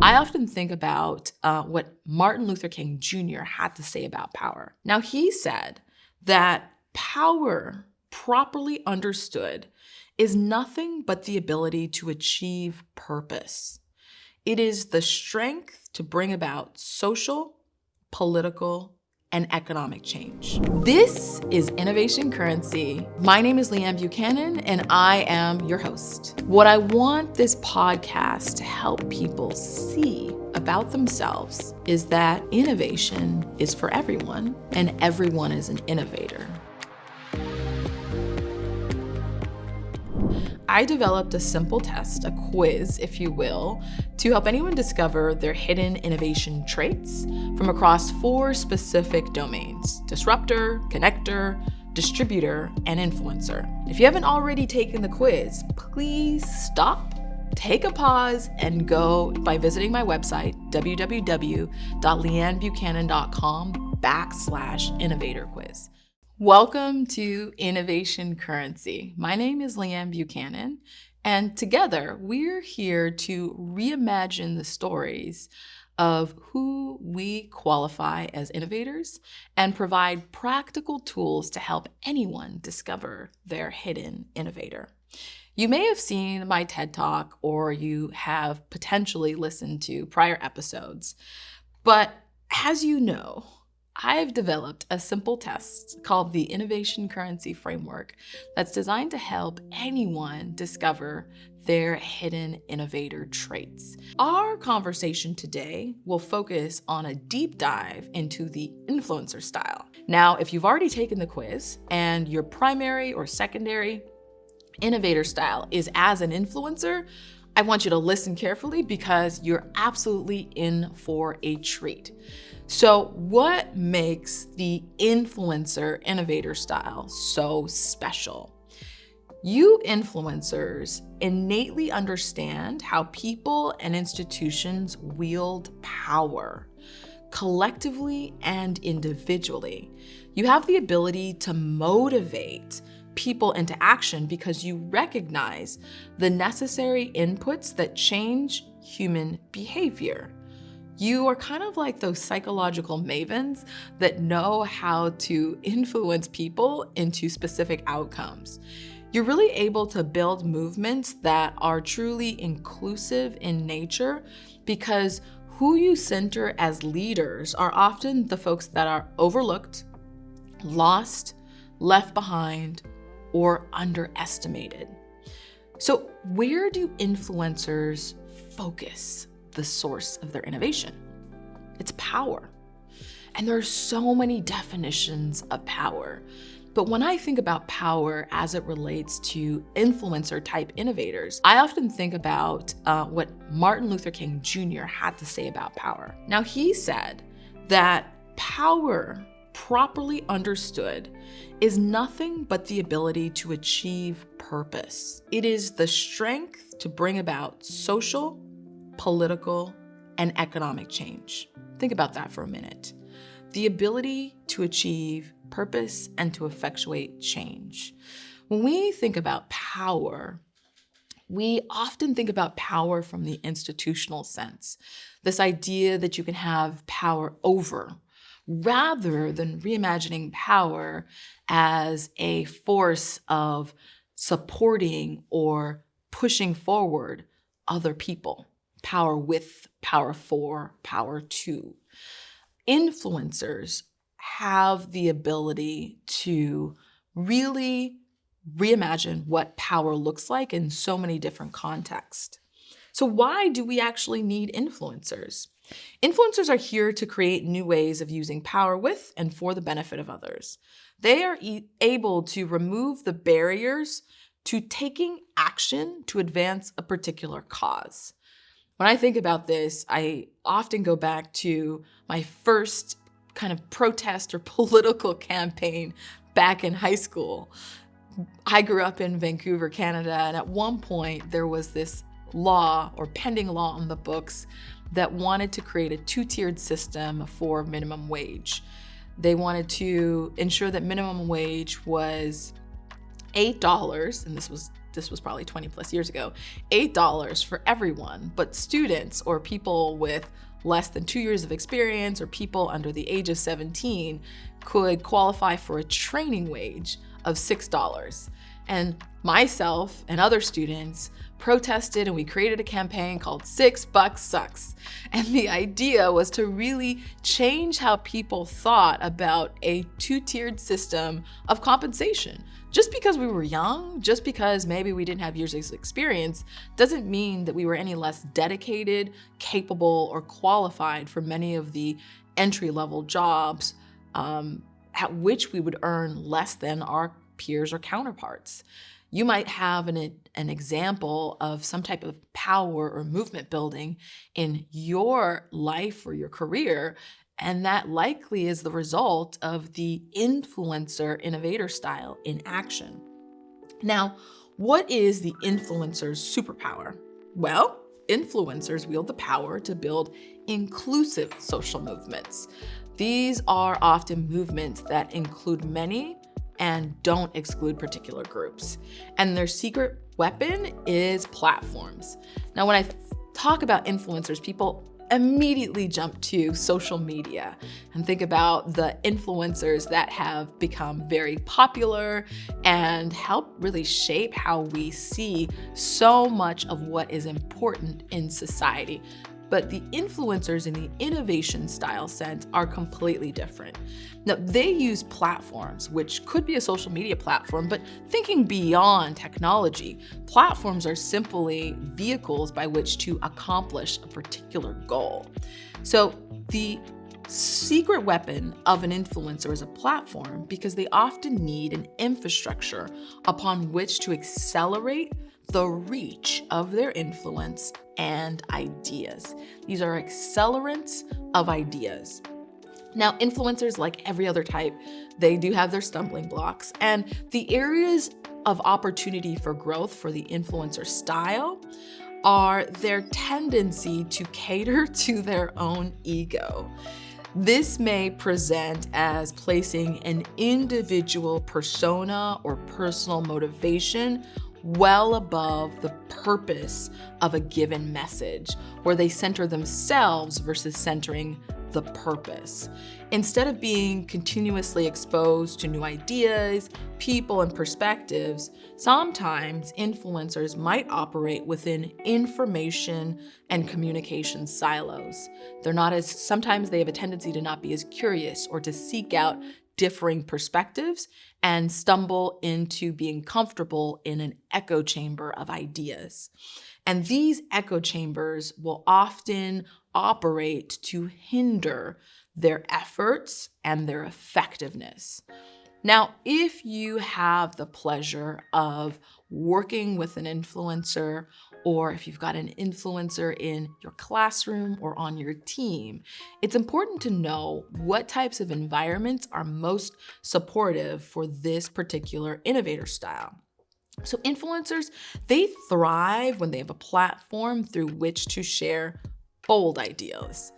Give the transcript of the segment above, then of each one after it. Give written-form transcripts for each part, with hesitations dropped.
I often think about what Martin Luther King Jr. had to say about power. Now, he said that power, properly understood, is nothing but the ability to achieve purpose. It is the strength to bring about social, political, and economic change. This is Innovation Currency. My name is Leigh-Ann Buchanan, and I am your host. What I want this podcast to help people see about themselves is that innovation is for everyone, and everyone is an innovator. I developed a simple test, a quiz, if you will, to help anyone discover their hidden innovation traits from across 4 specific domains: disruptor, connector, distributor, and influencer. If you haven't already taken the quiz, please stop, take a pause, and go by visiting my website, www.leannbuchanan.com/innovator quiz. Welcome to Innovation Currency. My name is Leigh-Ann Buchanan, and together we're here to reimagine the stories of who we qualify as innovators and provide practical tools to help anyone discover their hidden innovator. You may have seen my TED Talk, or you have potentially listened to prior episodes, but as you know, I've developed a simple test called the Innovation Currency Framework that's designed to help anyone discover their hidden innovator traits. Our conversation today will focus on a deep dive into the influencer style. Now, if you've already taken the quiz and your primary or secondary innovator style is as an influencer, I want you to listen carefully because you're absolutely in for a treat. So what makes the influencer innovator style so special? You influencers innately understand how people and institutions wield power, collectively and individually. You have the ability to motivate people into action because you recognize the necessary inputs that change human behavior. You are kind of like those psychological mavens that know how to influence people into specific outcomes. You're really able to build movements that are truly inclusive in nature because who you center as leaders are often the folks that are overlooked, lost, left behind, or underestimated. So where do influencers focus the source of their innovation? It's power. And there are so many definitions of power. But when I think about power as it relates to influencer type innovators, I often think about what Martin Luther King Jr. had to say about power. Now, he said that power, properly understood, is nothing but the ability to achieve purpose. It is the strength to bring about social, political, and economic change. Think about that for a minute. The ability to achieve purpose and to effectuate change. When we think about power, we often think about power from the institutional sense. This idea that you can have power over, rather than reimagining power as a force of supporting or pushing forward other people. Power with, power for, power to. Influencers have the ability to really reimagine what power looks like in so many different contexts. So why do we actually need influencers? Influencers are here to create new ways of using power with and for the benefit of others. They are able to remove the barriers to taking action to advance a particular cause. When I think about this, I often go back to my first kind of protest or political campaign back in high school. I grew up in Vancouver, Canada, and at one point there was this law or pending law on the books that wanted to create a 2-tiered system for minimum wage. They wanted to ensure that minimum wage was $8, and this was this was probably 20 plus years ago, $8 for everyone, but students or people with less than 2 years of experience or people under the age of 17 could qualify for a training wage of $6. And myself and other students protested, and we created a campaign called $6 Sucks. And the idea was to really change how people thought about a two-tiered system of compensation. Just because we were young, just because maybe we didn't have years of experience, doesn't mean that we were any less dedicated, capable, or qualified for many of the entry-level jobs at which we would earn less than our peers or counterparts. You might have an example of some type of power or movement building in your life or your career, and that likely is the result of the Influencer Innovator Style in action. Now, what is the influencer's superpower? Well, influencers wield the power to build inclusive social movements. These are often movements that include many and don't exclude particular groups. And their secret weapon is platforms. Now, when I talk about influencers, people immediately jump to social media and think about the influencers that have become very popular and help really shape how we see so much of what is important in society. But the influencers in the innovation style sense are completely different. Now, they use platforms, which could be a social media platform, but thinking beyond technology, platforms are simply vehicles by which to accomplish a particular goal. So the secret weapon of an influencer is a platform because they often need an infrastructure upon which to accelerate the reach of their influence and ideas. These are accelerants of ideas. Now, influencers, like every other type, they do have their stumbling blocks, and the areas of opportunity for growth for the influencer style are their tendency to cater to their own ego. This may present as placing an individual persona or personal motivation well above the purpose of a given message, where they center themselves versus centering the purpose. Instead of being continuously exposed to new ideas, people, and perspectives, sometimes influencers might operate within information and communication silos. Sometimes they have a tendency to not be as curious or to seek out differing perspectives and stumble into being comfortable in an echo chamber of ideas. And these echo chambers will often operate to hinder their efforts and their effectiveness. Now, if you have the pleasure of working with an influencer, or if you've got an influencer in your classroom or on your team, it's important to know what types of environments are most supportive for this particular innovator style. So influencers, they thrive when they have a platform through which to share bold ideas.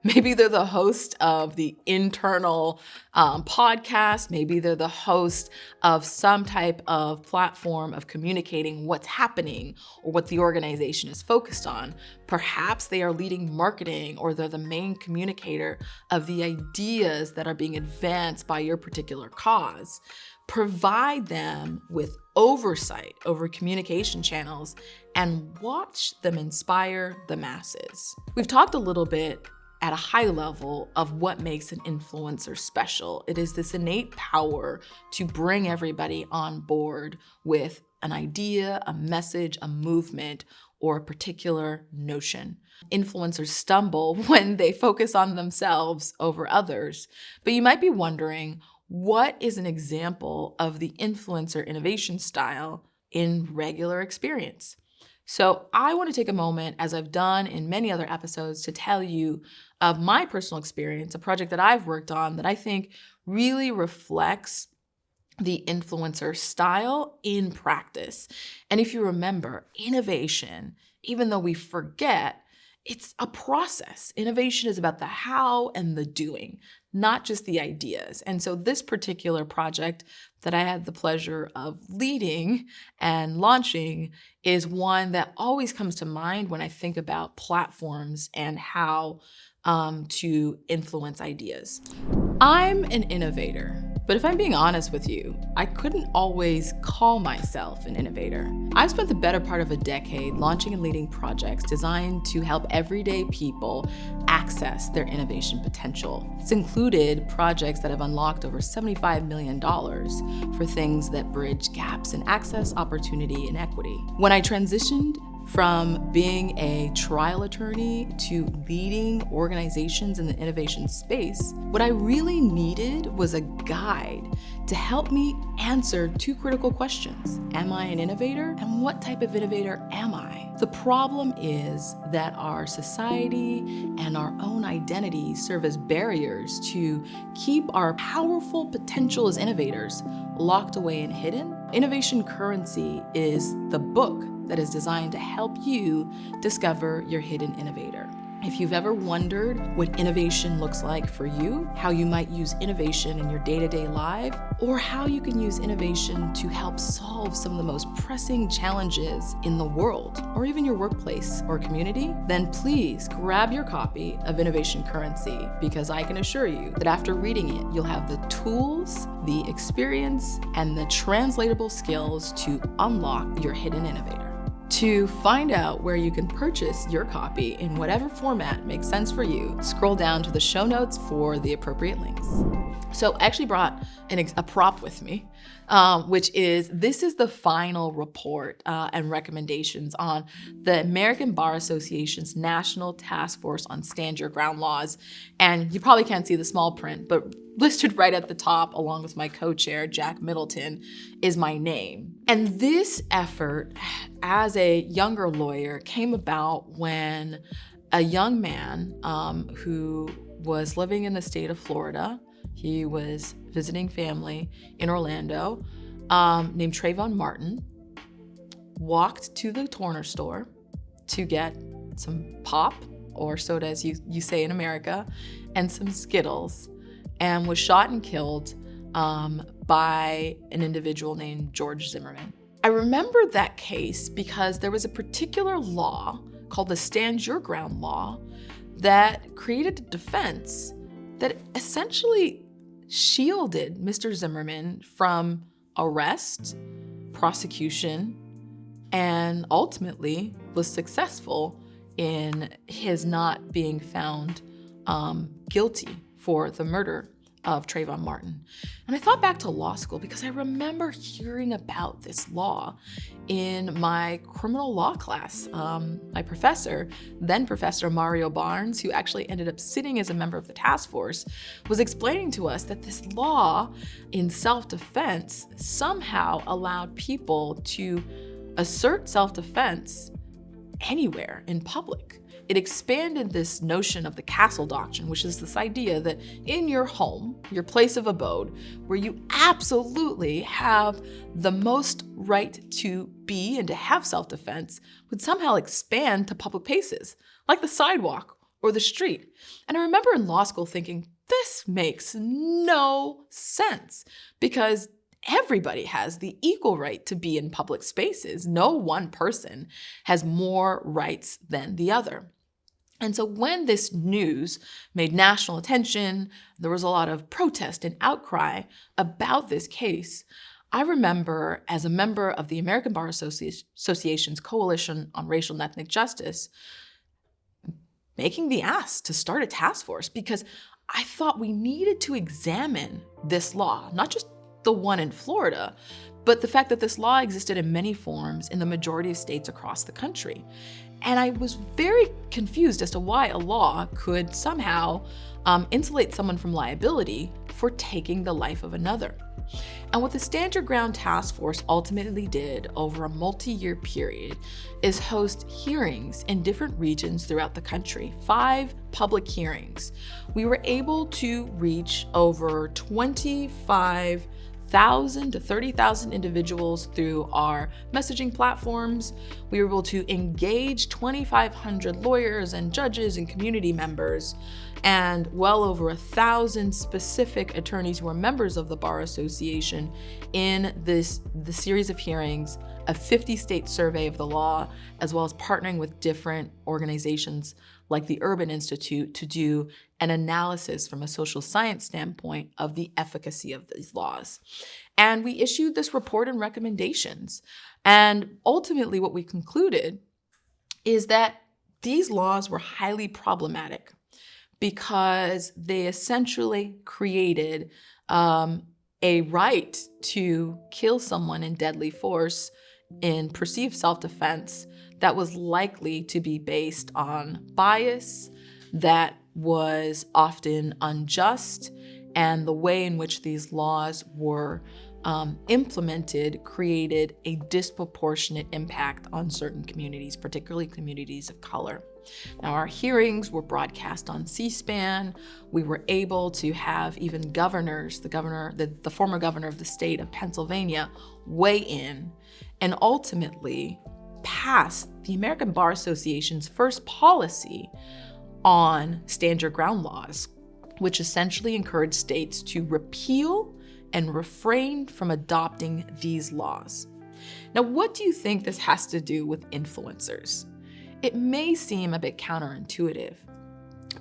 Maybe they're the host of the internal podcast. Maybe they're the host of some type of platform of communicating what's happening or what the organization is focused on. Perhaps they are leading marketing, or they're the main communicator of the ideas that are being advanced by your particular cause. Provide them with oversight over communication channels and watch them inspire the masses. We've talked a little bit at a high level of what makes an influencer special. It is this innate power to bring everybody on board with an idea, a message, a movement, or a particular notion. Influencers stumble when they focus on themselves over others. But you might be wondering, what is an example of the influencer innovation style in regular experience? So I want to take a moment, as I've done in many other episodes, to tell you of my personal experience, a project that I've worked on that I think really reflects the influencer style in practice. And if you remember, innovation, even though we forget, It's a process. Innovation is about the how and the doing, not just the ideas. And so this particular project that I had the pleasure of leading and launching is one that always comes to mind when I think about platforms and how to influence ideas. I'm an innovator. But if I'm being honest with you, I couldn't always call myself an innovator. I've spent the better part of a decade launching and leading projects designed to help everyday people access their innovation potential. It's included projects that have unlocked over $75 million for things that bridge gaps in access, opportunity, and equity. When I transitioned from being a trial attorney to leading organizations in the innovation space, what I really needed was a guide to help me answer two critical questions. Am I an innovator? And what type of innovator am I? The problem is that our society and our own identity serve as barriers to keep our powerful potential as innovators locked away and hidden. Innovation Currency is the book that is designed to help you discover your hidden innovator. If you've ever wondered what innovation looks like for you, how you might use innovation in your day-to-day life, or how you can use innovation to help solve some of the most pressing challenges in the world, or even your workplace or community, then please grab your copy of Innovation Currency, because I can assure you that after reading it, you'll have the tools, the experience, and the translatable skills to unlock your hidden innovator. To find out where you can purchase your copy in whatever format makes sense for you, scroll down to the show notes for the appropriate links. So I actually brought a prop with me, which is, this is the final report and recommendations on the American Bar Association's National Task Force on Stand Your Ground laws. And you probably can't see the small print, but listed right at the top, along with my co-chair, Jack Middleton, is my name. And this effort, as a younger lawyer, came about when a young man who was living in the state of Florida, he was visiting family in Orlando, named Trayvon Martin, walked to the corner store to get some pop, or soda as you say in America, and some Skittles, and was shot and killed by an individual named George Zimmerman. I remember that case because there was a particular law called the Stand Your Ground law that created a defense that essentially shielded Mr. Zimmerman from arrest, prosecution, and ultimately was successful in his not being found guilty for the murder of Trayvon Martin. And I thought back to law school because I remember hearing about this law in my criminal law class. My professor, then Professor Mario Barnes, who actually ended up sitting as a member of the task force, was explaining to us that this law in self-defense somehow allowed people to assert self-defense anywhere in public. It expanded this notion of the castle doctrine, which is this idea that in your home, your place of abode, where you absolutely have the most right to be and to have self-defense, would somehow expand to public places, like the sidewalk or the street. And I remember in law school thinking, this makes no sense, because everybody has the equal right to be in public spaces. No one person has more rights than the other. And so when this news made national attention, there was a lot of protest and outcry about this case. I remember, as a member of the American Bar Association's Coalition on Racial and Ethnic Justice, making the ask to start a task force, because I thought we needed to examine this law, not just the one in Florida, but the fact that this law existed in many forms in the majority of states across the country. And I was very confused as to why a law could somehow insulate someone from liability for taking the life of another. And what the Stand Your Ground Task Force ultimately did over a multi-year period is host hearings in different regions throughout the country, 5 public hearings. We were able to reach over 25 1,000 to 30,000 individuals through our messaging platforms. We were able to engage 2,500 lawyers and judges and community members, and well over 1,000 specific attorneys who are members of the Bar Association in the series of hearings, a 50-state survey of the law, as well as partnering with different organizations like the Urban Institute to do an analysis from a social science standpoint of the efficacy of these laws. And we issued this report and recommendations. And ultimately what we concluded is that these laws were highly problematic because they essentially created a right to kill someone in deadly force in perceived self-defense that was likely to be based on bias, that was often unjust, and the way in which these laws were implemented created a disproportionate impact on certain communities, particularly communities of color. Now, our hearings were broadcast on C-SPAN. We were able to have even governors, the former governor of the state of Pennsylvania, weigh in and ultimately pass the American Bar Association's first policy on stand your ground laws, which essentially encouraged states to repeal and refrain from adopting these laws. Now, what do you think this has to do with influencers? It may seem a bit counterintuitive,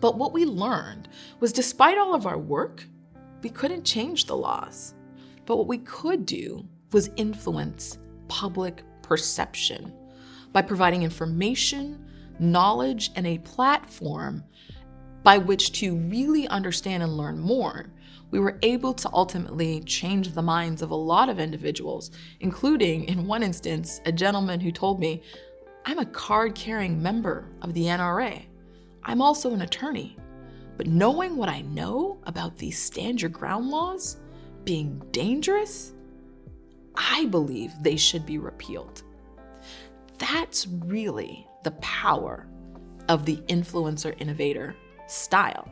but what we learned was despite all of our work, we couldn't change the laws. But what we could do was influence public perception by providing information, knowledge, and a platform by which to really understand and learn more. We were able to ultimately change the minds of a lot of individuals, including, in one instance, a gentleman who told me, "I'm a card-carrying member of the NRA. I'm also an attorney. But knowing what I know about these stand your ground laws being dangerous, I believe they should be repealed." That's really the power of the Influencer Innovator Style.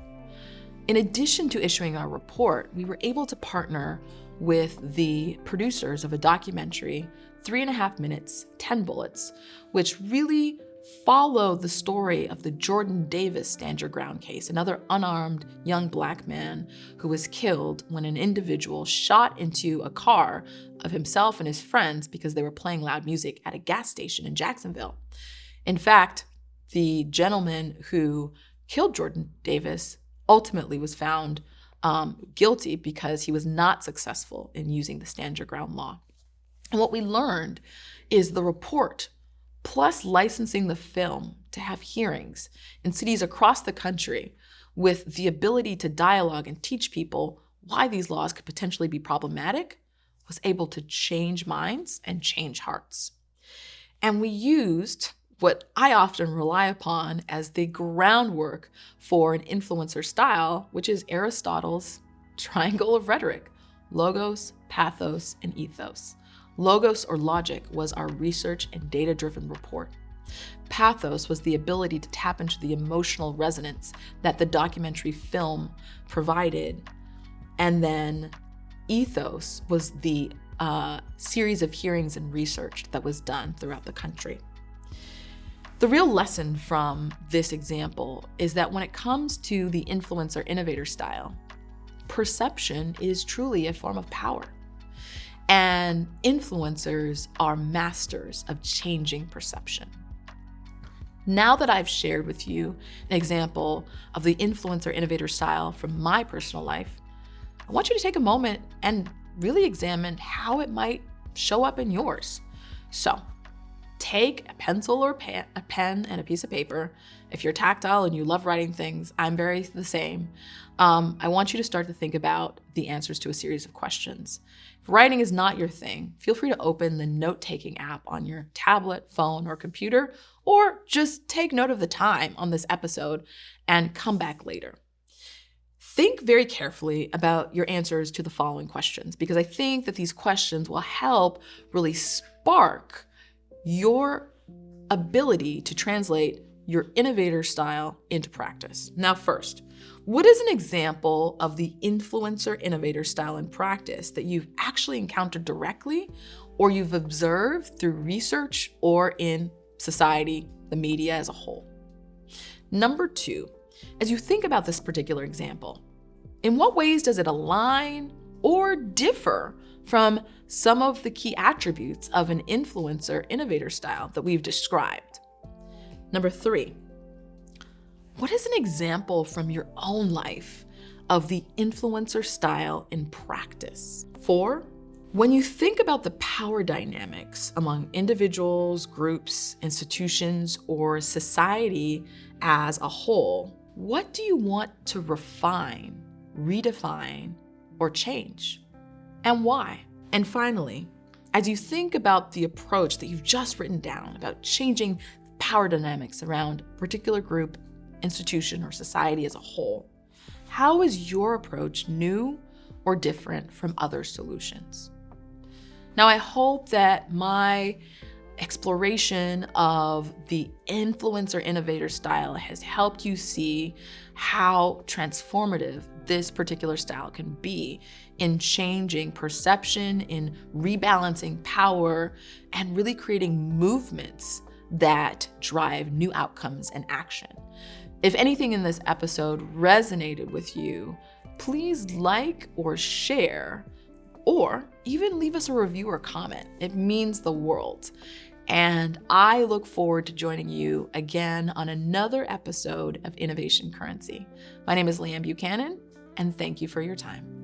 In addition to issuing our report, we were able to partner with the producers of a documentary, 3.5 minutes, 10 bullets, which really follow the story of the Jordan Davis Stand Your Ground case, another unarmed young Black man who was killed when an individual shot into a car of himself and his friends because they were playing loud music at a gas station in Jacksonville. In fact, the gentleman who killed Jordan Davis ultimately was found guilty because he was not successful in using the stand your ground law. And what we learned is the report, plus licensing the film to have hearings in cities across the country with the ability to dialogue and teach people why these laws could potentially be problematic, was able to change minds and change hearts. And we used what I often rely upon as the groundwork for an influencer style, which is Aristotle's triangle of rhetoric: logos, pathos, and ethos. Logos, or logic, was our research and data-driven report. Pathos was the ability to tap into the emotional resonance that the documentary film provided. And then ethos was the series of hearings and research that was done throughout the country. The real lesson from this example is that when it comes to the influencer innovator style, perception is truly a form of power. And influencers are masters of changing perception. Now that I've shared with you an example of the influencer innovator style from my personal life, I want you to take a moment and really examine how it might show up in yours. So, take a pencil or a pen and a piece of paper. If you're tactile and you love writing things, I'm very the same. I want you to start to think about the answers to a series of questions. If writing is not your thing, feel free to open the note-taking app on your tablet, phone, or computer, or just take note of the time on this episode and come back later. Think very carefully about your answers to the following questions, because I think that these questions will help really spark your ability to translate your innovator style into practice. Now, first, what is an example of the influencer innovator style in practice that you've actually encountered directly or you've observed through research or in society, the media as a whole? Number two, as you think about this particular example, in what ways does it align or differ from some of the key attributes of an influencer innovator style that we've described? Number three, what is an example from your own life of the influencer style in practice? Four, when you think about the power dynamics among individuals, groups, institutions, or society as a whole, what do you want to refine, redefine, or change? And why? And finally, as you think about the approach that you've just written down about changing power dynamics around a particular group, institution, or society as a whole, how is your approach new or different from other solutions? Now, I hope that my exploration of the influencer innovator style has helped you see how transformative this particular style can be in changing perception, in rebalancing power, and really creating movements that drive new outcomes and action. If anything in this episode resonated with you, please like or share, or even leave us a review or comment. It means the world. And I look forward to joining you again on another episode of Innovation Currency. My name is Leigh-Ann Buchanan, and thank you for your time.